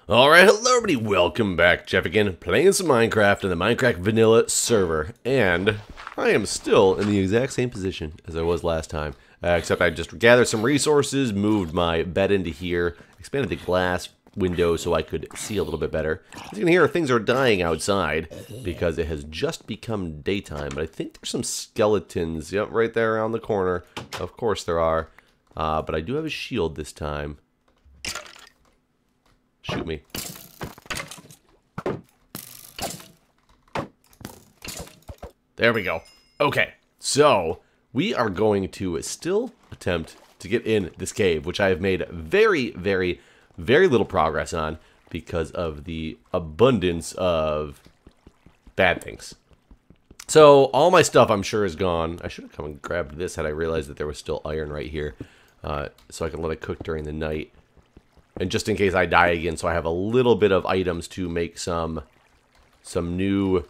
Alright, hello everybody, welcome back. Jeff again, playing some Minecraft in the Minecraft vanilla server. And I am still in the exact same position as I was last time. Except I just gathered some resources, moved my bed into here, expanded the glass window so I could see a little bit better. As you can hear, things are dying outside because it has just become daytime. But I think there's some skeletons, yep, right there around the corner. Of course there are. But I do have a shield this time. Shoot me. There we go. Okay, so we are going to still attempt to get in this cave, which I have made very little progress on because of the abundance of bad things. So all my stuff I'm sure is gone. I should have come and grabbed this had I realized that there was still iron right here, so I can let it cook during the night. And just in case I die again, so I have a little bit of items to make some new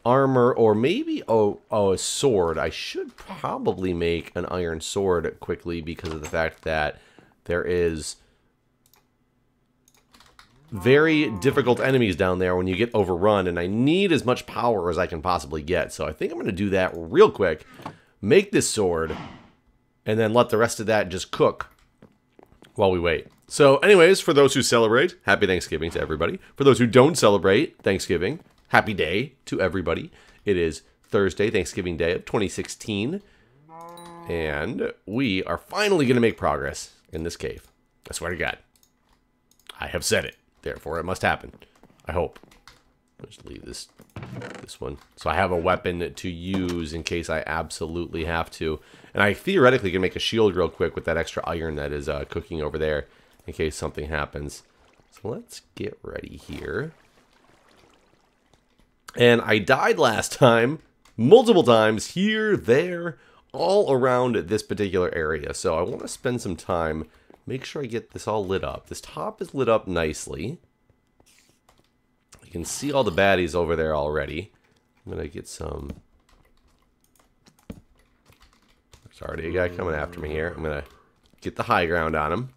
armor, or maybe, a sword. I should probably make an iron sword quickly because of the fact that there is very difficult enemies down there when you get overrun, and I need as much power as I can possibly get. So I think I'm going to do that real quick, make this sword, and then let the rest of that just cook while we wait. So anyways, for those who celebrate, happy Thanksgiving to everybody. For those who don't celebrate Thanksgiving, happy day to everybody. It is Thursday, Thanksgiving Day of 2016. And we are finally going to make progress in this cave. I swear to God. I have said it. Therefore, it must happen. I hope. I'll just leave this one. So I have a weapon to use in case I absolutely have to. And I theoretically can make a shield real quick with that extra iron that is cooking over there in case something happens. So let's get ready here. And I died last time multiple times here, there, all around this particular area. So I want to spend some time, make sure I get this all lit up. This top is lit up nicely. You can see all the baddies over there already. I'm going to get some... There's already a guy coming after me here. I'm going to get the high ground on him.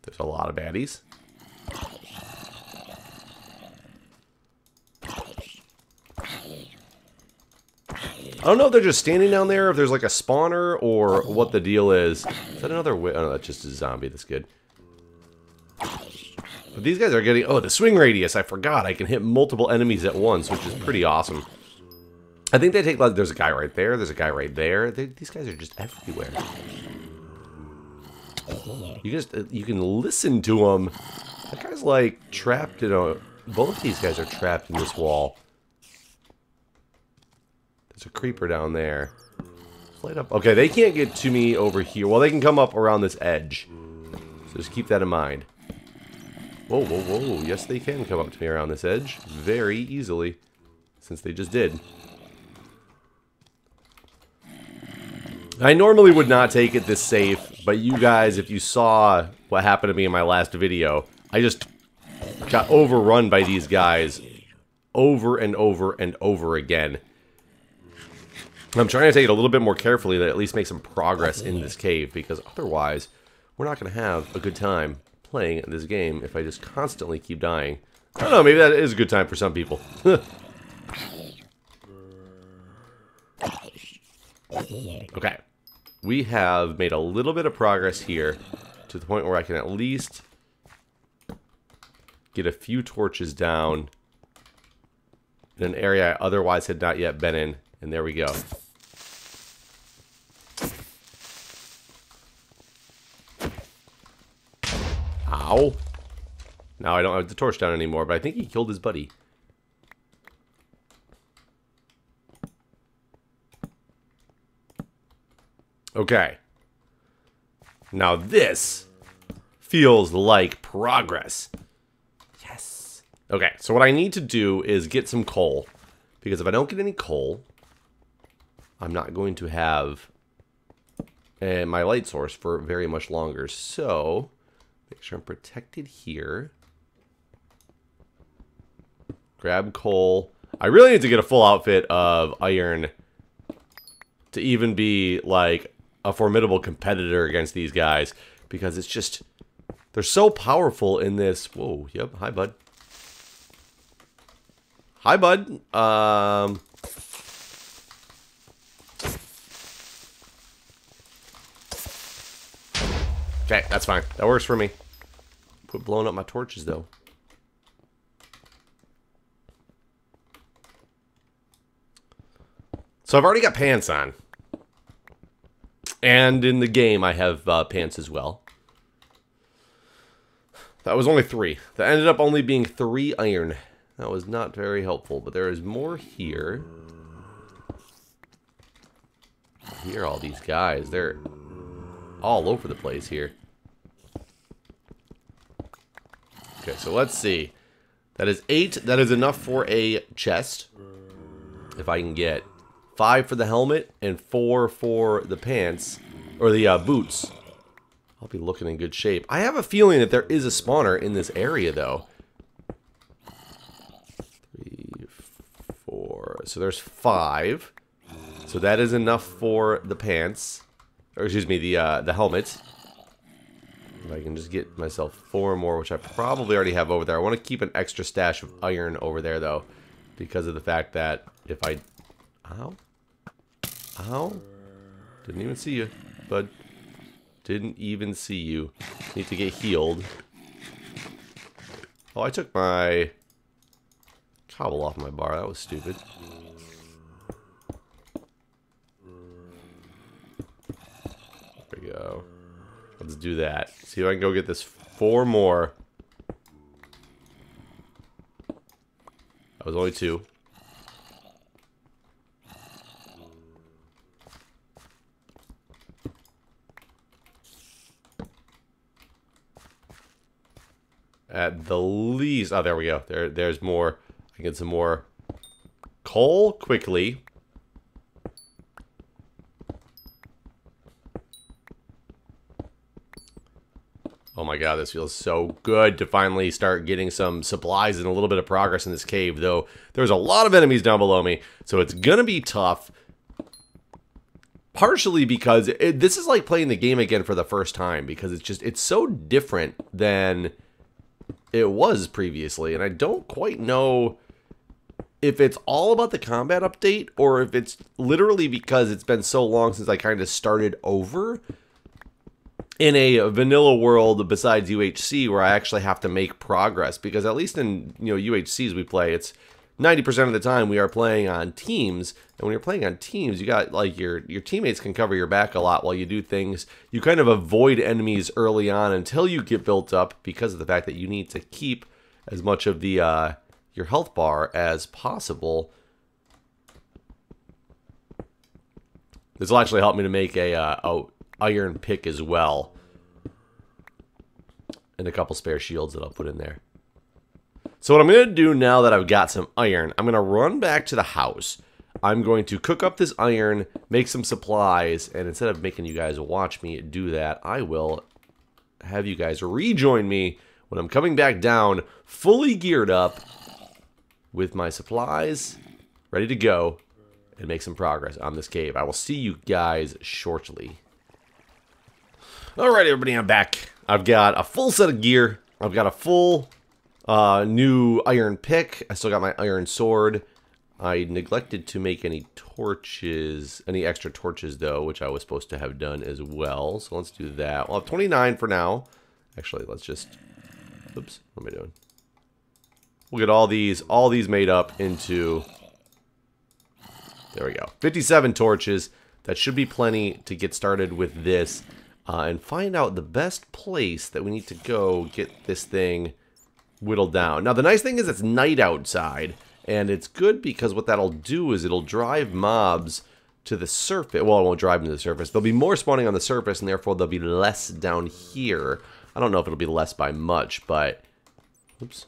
There's a lot of baddies. I don't know if they're just standing down there, if there's like a spawner, or what the deal is. Is that another way? Oh, no, that's just a zombie. That's good. But these guys are getting... Oh, the swing radius. I forgot. I can hit multiple enemies at once, which is pretty awesome. I think they take... Like, there's a guy right there. There's a guy right there. These guys are just everywhere. You can listen to them. That guy's like trapped in a... Both of these guys are trapped in this wall. There's a creeper down there. Light up. Okay, they can't get to me over here. Well, they can come up around this edge. So just keep that in mind. Whoa, whoa, whoa. Yes, they can come up to me around this edge very easily, since they just did. I normally would not take it this safe, but you guys, if you saw what happened to me in my last video, I just got overrun by these guys over and over and over again. I'm trying to take it a little bit more carefully to at least make some progress in this cave, because otherwise, we're not going to have a good time playing this game if I just constantly keep dying. I don't know, maybe that is a good time for some people. Okay. We have made a little bit of progress here to the point where I can at least get a few torches down in an area I otherwise had not yet been in. And there we go. Ow. Now I don't have the torch down anymore, but I think he killed his buddy. Okay. Now this feels like progress. Yes. Okay, so what I need to do is get some coal. Because if I don't get any coal, I'm not going to have my light source for very much longer. So, make sure I'm protected here. Grab coal. I really need to get a full outfit of iron to even be, like, a formidable competitor against these guys. Because it's just... They're so powerful in this... Whoa, yep. Hi, bud. Hi, bud. Okay, that's fine. That works for me. Quit blowing up my torches, though. So I've already got pants on. And in the game, I have pants as well. That was only 3. That ended up only being 3 iron. That was not very helpful, but there is more here. Here are all these guys. They're all over the place here. Okay, so let's see. That is 8. That is enough for a chest. If I can get 5 for the helmet and 4 for the pants. Or the boots. I'll be looking in good shape. I have a feeling that there is a spawner in this area, though. 3, 4. So there's 5. So that is enough for the pants. Or excuse me, the helmet. If I can just get myself 4 more, which I probably already have over there. I want to keep an extra stash of iron over there, though. Because of the fact that if I... Ow. Ow. Didn't even see you, bud. Didn't even see you. Need to get healed. Oh, I took my cobble off my bar. That was stupid. There we go. Let's do that. See if I can go get this 4 more. That was only 2. At the least... Oh, there we go. There's more. I can get some more coal quickly. Oh my god, this feels so good to finally start getting some supplies and a little bit of progress in this cave, though there's a lot of enemies down below me, so it's gonna be tough. Partially because this is like playing the game again for the first time, because it's so different than it was previously, and I don't quite know if it's all about the combat update or if it's literally because it's been so long since I kind of started over in a vanilla world besides UHC where I actually have to make progress, because at least in UHCs we play, it's 90% of the time we are playing on teams, and when you're playing on teams, you got like your teammates can cover your back a lot while you do things. You kind of avoid enemies early on until you get built up, because of the fact that you need to keep as much of the your health bar as possible. This will actually help me to make a iron pick as well, and a couple spare shields that I'll put in there. So what I'm going to do now that I've got some iron, I'm going to run back to the house. I'm going to cook up this iron, make some supplies, and instead of making you guys watch me do that, I will have you guys rejoin me when I'm coming back down, fully geared up, with my supplies, ready to go, and make some progress on this cave. I will see you guys shortly. Alright, everybody, I'm back. I've got a full set of gear. I've got a full... new iron pick. I still got my iron sword. I neglected to make any torches, any extra torches though, which I was supposed to have done as well. So let's do that. We'll have 29 for now. Actually, let's just, oops, what am I doing? We'll get all these made up into, there we go, 57 torches. That should be plenty to get started with this and find out the best place that we need to go get this thing whittled down. Now, the nice thing is it's night outside, and it's good because what that'll do is it'll drive mobs to the surface. Well, it won't drive them to the surface. There'll be more spawning on the surface, and therefore there'll be less down here. I don't know if it'll be less by much, but oops,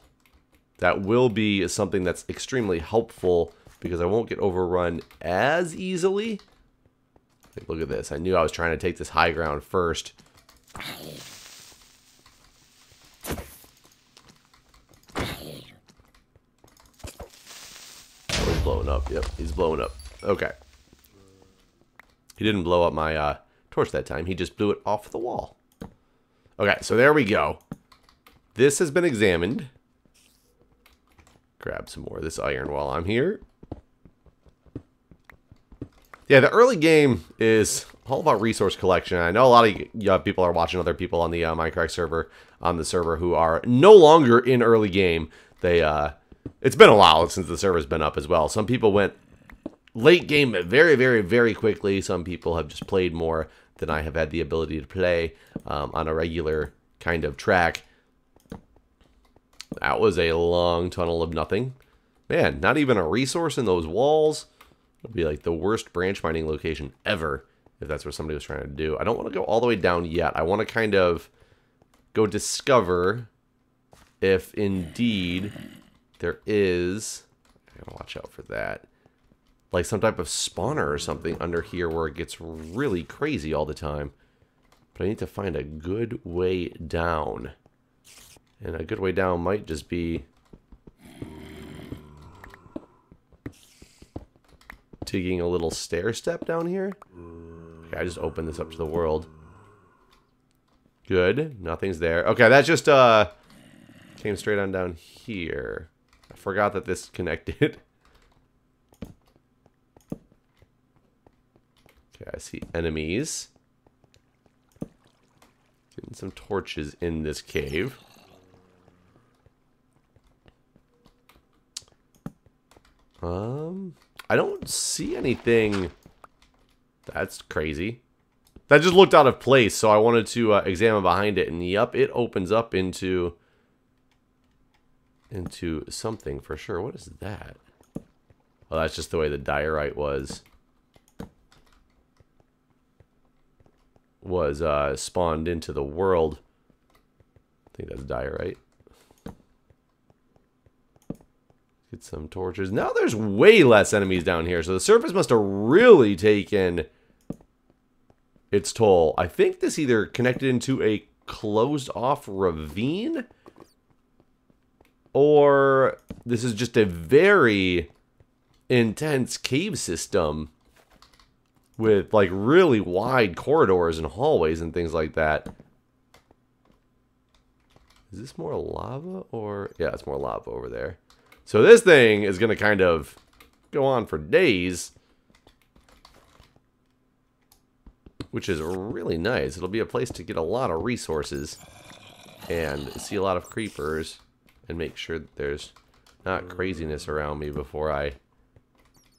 that will be something that's extremely helpful because I won't get overrun as easily. Like, look at this. I knew I was trying to take this high ground first. up. Yep, he's blowing up. Okay. He didn't blow up my torch that time. He just blew it off the wall. Okay, so there we go. This has been examined. Grab some more of this iron while I'm here. Yeah, the early game is all about resource collection. I know a lot of people are watching other people on the Mindcrack server, on the server, who are no longer in early game. It's been a while since the server's been up as well. Some people went late game very, very, very quickly. Some people have just played more than I have had the ability to play on a regular kind of track. That was a long tunnel of nothing. Man, not even a resource in those walls. It would be like the worst branch mining location ever if that's what somebody was trying to do. I don't want to go all the way down yet. I want to kind of go discover if indeed there is... I gotta watch out for that. Like some type of spawner or something under here where it gets really crazy all the time. But I need to find a good way down. And a good way down might just be digging a little stair step down here. Okay, I just opened this up to the world. Good. Nothing's there. Okay, that just came straight on down here. I forgot that this connected. Okay, I see enemies. Getting some torches in this cave. I don't see anything. That's crazy. That just looked out of place, so I wanted to examine behind it, and yep, it opens up into something for sure. What is that? Oh, that's just the way the diorite was spawned into the world. I think that's diorite. Get some torches. Now there's way less enemies down here, so the surface must have really taken its toll. I think this either connected into a closed off ravine, or this is just a very intense cave system with like really wide corridors and hallways and things like that. Is this more lava or... yeah, it's more lava over there. So this thing is going to kind of go on for days, which is really nice. It'll be a place to get a lot of resources and see a lot of creepers and make sure that there's not craziness around me before I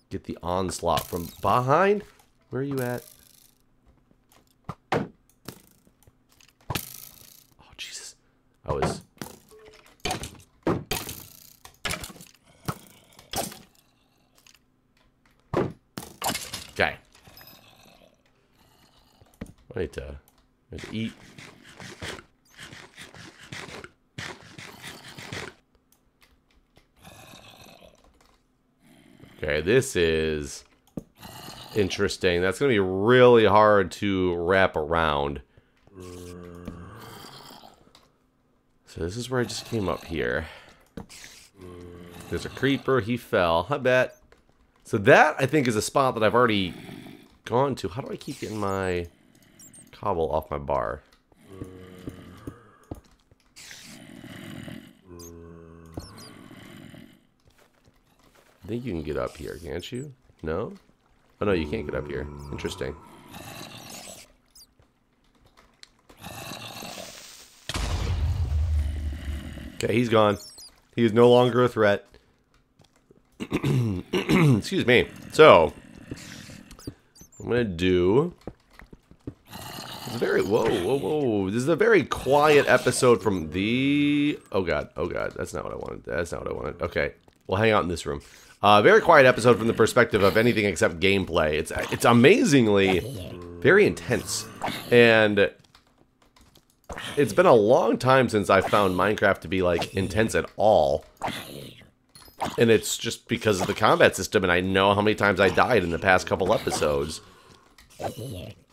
get the onslaught from behind. Where are you at? Oh, Jesus. I was... okay. I need to eat. Okay, this is interesting. That's going to be really hard to wrap around. So this is where I just came up here. There's a creeper. He fell. I bet. So that, I think, is a spot that I've already gone to. How do I keep getting my cobble off my bar? I think you can get up here, can't you? No? Oh, no, you can't get up here. Interesting. Okay, he's gone. He is no longer a threat. Excuse me. So, I'm going to do... it's very... whoa, whoa, whoa. This is a very quiet episode from the... oh, God. Oh, God. That's not what I wanted. That's not what I wanted. Okay. We'll hang out in this room. Very quiet episode from the perspective of anything except gameplay. It's amazingly very intense. And it's been a long time since I found Minecraft to be, like, intense at all. And it's just because of the combat system, and I know how many times I died in the past couple episodes.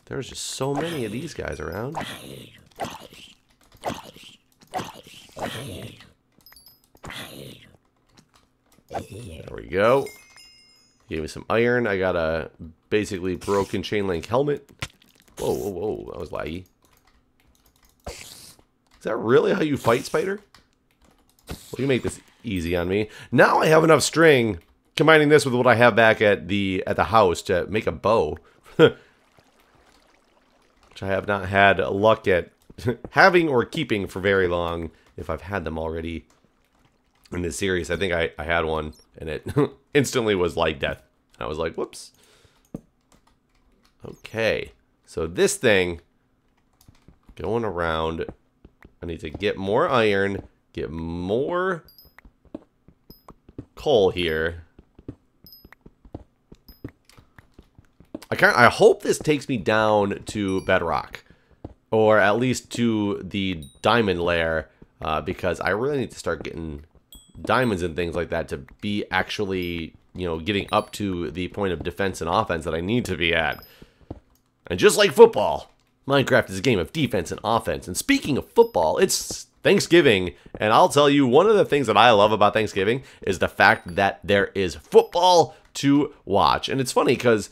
There's just so many of these guys around. There we go. Gave me some iron. I got a basically broken chain link helmet. Whoa, whoa, whoa. That was laggy. Is that really how you fight, Spider? Well, you make this easy on me. Now I have enough string, combining this with what I have back at the house to make a bow. Which I have not had luck at having or keeping for very long, if I've had them already in this series. I think I had one, and it instantly was like death. I was like, whoops. Okay, so this thing, going around, I need to get more iron, get more coal here. I hope this takes me down to bedrock, or at least to the diamond layer, because I really need to start getting diamonds and things like that to be actually, you know, getting up to the point of defense and offense that I need to be at. And just like football, Minecraft is a game of defense and offense. And speaking of football, it's Thanksgiving, and I'll tell you, one of the things that I love about Thanksgiving is the fact that there is football to watch. And it's funny because,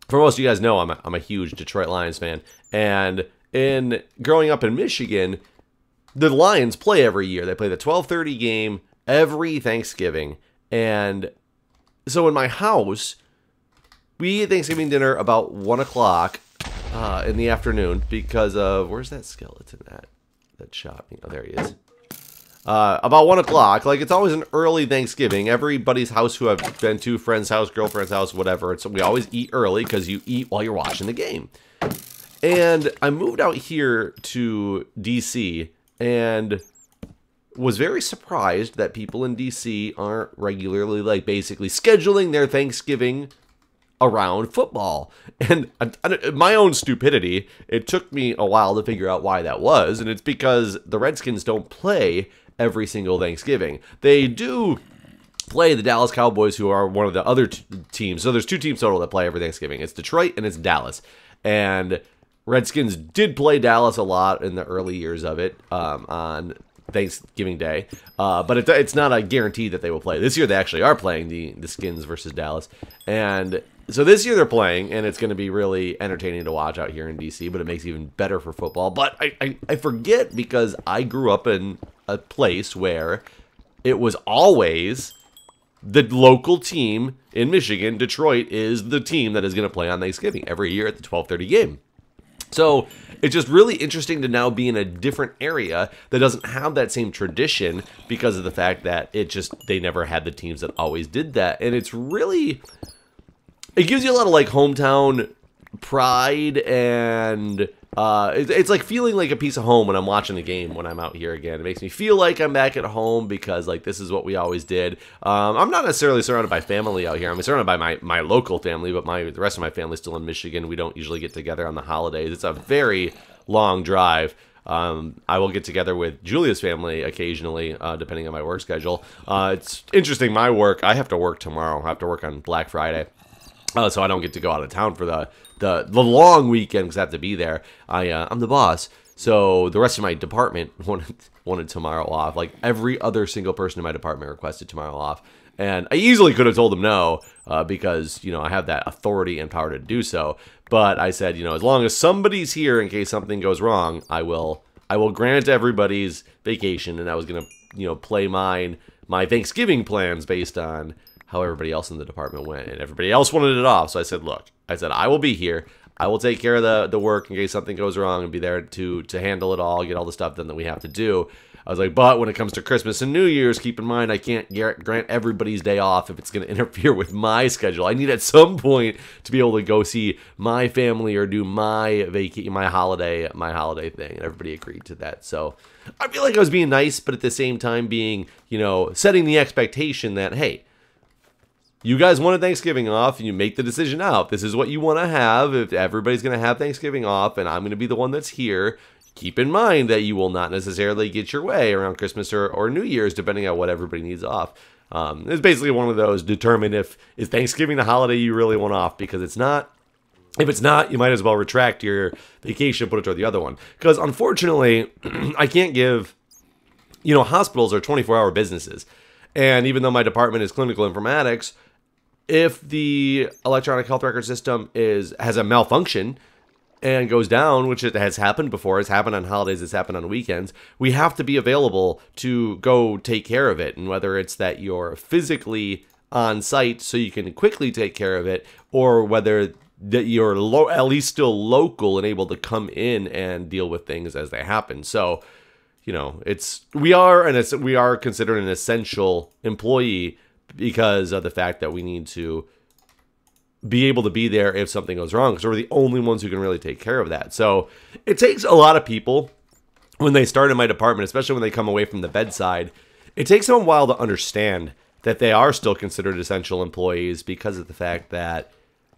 for most of you guys know, I'm a huge Detroit Lions fan, and in growing up in Michigan, the Lions play every year. They play the 12:30 game every Thanksgiving, and so in my house, we eat Thanksgiving dinner about 1 o'clock in the afternoon because of, where's that skeleton at that shot me? Oh, there he is. About 1 o'clock. Like, it's always an early Thanksgiving. Everybody's house who I've been to, friend's house, girlfriend's house, whatever. So we always eat early because you eat while you're watching the game. And I moved out here to DC and was very surprised that people in DC aren't regularly, like, basically scheduling their Thanksgiving around football. And my own stupidity, it took me a while to figure out why that was, and it's because the Redskins don't play every single Thanksgiving. They do play the Dallas Cowboys, who are one of the other teams. So there's 2 teams total that play every Thanksgiving. It's Detroit and it's Dallas. And Redskins did play Dallas a lot in the early years of it on Thanksgiving Day, but it's not a guarantee that they will play. This year they actually are playing the Skins versus Dallas, and so this year they're playing, and it's going to be really entertaining to watch out here in DC, but it makes it even better for football. But I forget, because I grew up in a place where it was always the local team in Michigan. Detroit is the team that is going to play on Thanksgiving every year at the 12:30 game. So it's just really interesting to now be in a different area that doesn't have that same tradition because of the fact that they never had the teams that always did that. And it's really, it gives you a lot of like hometown pride, and it's like feeling like a piece of home when I'm watching the game when I'm out here again. It makes me feel like I'm back at home because, like, this is what we always did. I'm not necessarily surrounded by family out here. I'm surrounded by my local family, but the rest of my family's still in Michigan. We don't usually get together on the holidays. It's a very long drive. I will get together with Julia's family occasionally, depending on my work schedule. It's interesting, my work, I have to work tomorrow. I have to work on Black Friday. So I don't get to go out of town for the long weekend because I have to be there. I'm the boss, so the rest of my department wanted tomorrow off. Like, every other single person in my department requested tomorrow off, and I easily could have told them no because, you know, I have that authority and power to do so. But I said, you know, as long as somebody's here in case something goes wrong, I will grant everybody's vacation, and I was gonna, you know, play my Thanksgiving plans based on how everybody else in the department went, and everybody else wanted it off. So I said, look, I will be here. I will take care of the work in case something goes wrong and be there to handle it all, get all the stuff done that we have to do. I was like, but when it comes to Christmas and New Year's, keep in mind I can't grant everybody's day off if it's going to interfere with my schedule. I need at some point to be able to go see my family or do my holiday thing. And everybody agreed to that. So I feel like I was being nice, but at the same time being, you know, setting the expectation that, hey, you guys wanted Thanksgiving off, and you make the decision out. This is what you want to have. If everybody's going to have Thanksgiving off, and I'm going to be the one that's here, keep in mind that you will not necessarily get your way around Christmas or New Year's, depending on what everybody needs off. It's basically one of those, determine is Thanksgiving the holiday you really want off, because it's not. If it's not, you might as well retract your vacation and put it toward the other one. Because unfortunately, I can't give, hospitals are 24-hour businesses. And even though my department is clinical informatics, if the electronic health record system has a malfunction and goes down, which it has happened before, it's happened on holidays, it's happened on weekends, we have to be available to go take care of it. And whether it's that you're physically on site so you can quickly take care of it, or whether that you're at least still local and able to come in and deal with things as they happen. So, you know, we are considered an essential employee because of the fact that we need to be able to be there if something goes wrong, because we're the only ones who can really take care of that. So it takes a lot of people when they start in my department, especially when they come away from the bedside. It takes them a while to understand that they are still considered essential employees because of the fact that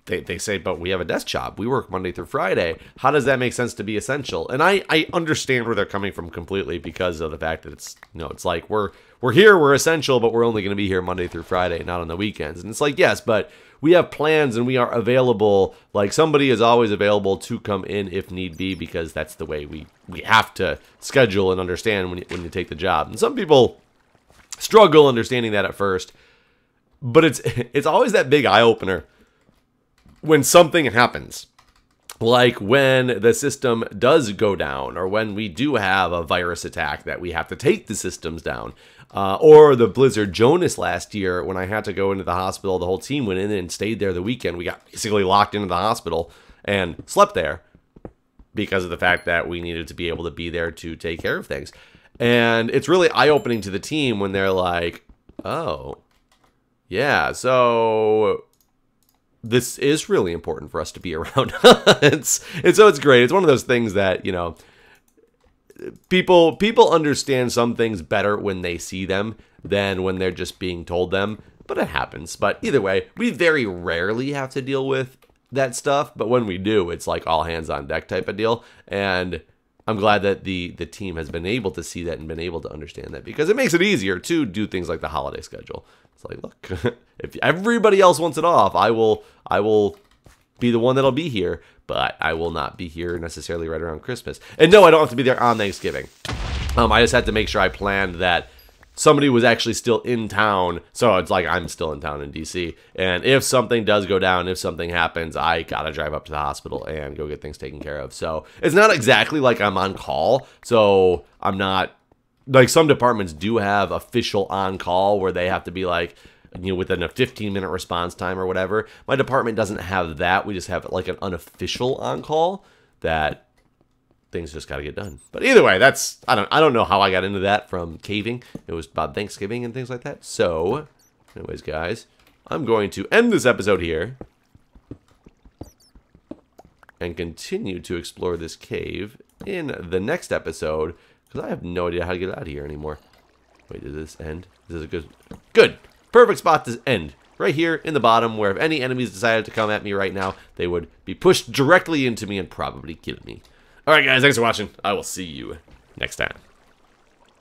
they say, but we have a desk job. We work Monday through Friday. How does that make sense to be essential? And I understand where they're coming from completely because of the fact that it's, you know, it's like we're here, we're essential, but we're only going to be here Monday through Friday, not on the weekends. And it's like, yes, but we have plans and we are available. Like, somebody is always available to come in if need be, because that's the way we have to schedule and understand when you take the job. And some people struggle understanding that at first, but it's always that big eye-opener when something happens, like when the system does go down, or when we do have a virus attack that we have to take the systems down, or the Blizzard Jonas last year when I had to go into the hospital. The whole team went in and stayed there the weekend. We got basically locked into the hospital and slept there because of the fact that we needed to be able to be there to take care of things. And it's really eye-opening to the team when they're like, oh, yeah, so this is really important for us to be around. So it's great. It's one of those things that, you know, people understand some things better when they see them than when they're just being told them. But it happens. But either way, we very rarely have to deal with that stuff. But when we do, it's like all hands on deck type of deal. And I'm glad that the team has been able to see that and been able to understand that, because it makes it easier to do things like the holiday schedule. It's like, look, if everybody else wants it off, I will be the one that'll be here, but I will not be here necessarily right around Christmas. And no, I don't have to be there on Thanksgiving. I just had to make sure I planned that somebody was actually still in town. So it's like I'm still in town in DC. And if something does go down, if something happens, I gotta drive up to the hospital and go get things taken care of. So it's not exactly like I'm on call. So I'm not, like, some departments do have official on call where they have to be like, you know, within a 15-minute response time or whatever. My department doesn't have that. We just have like an unofficial on call that things just got to get done. But either way, that's, I don't know how I got into that from caving. It was about Thanksgiving and things like that. So anyways, guys, I'm going to end this episode here and continue to explore this cave in the next episode, because I have no idea how to get out of here anymore. Wait, did this end? This is a good, perfect spot to end. Right here in the bottom, where if any enemies decided to come at me right now, they would be pushed directly into me and probably kill me. Alright guys, thanks for watching. I will see you next time.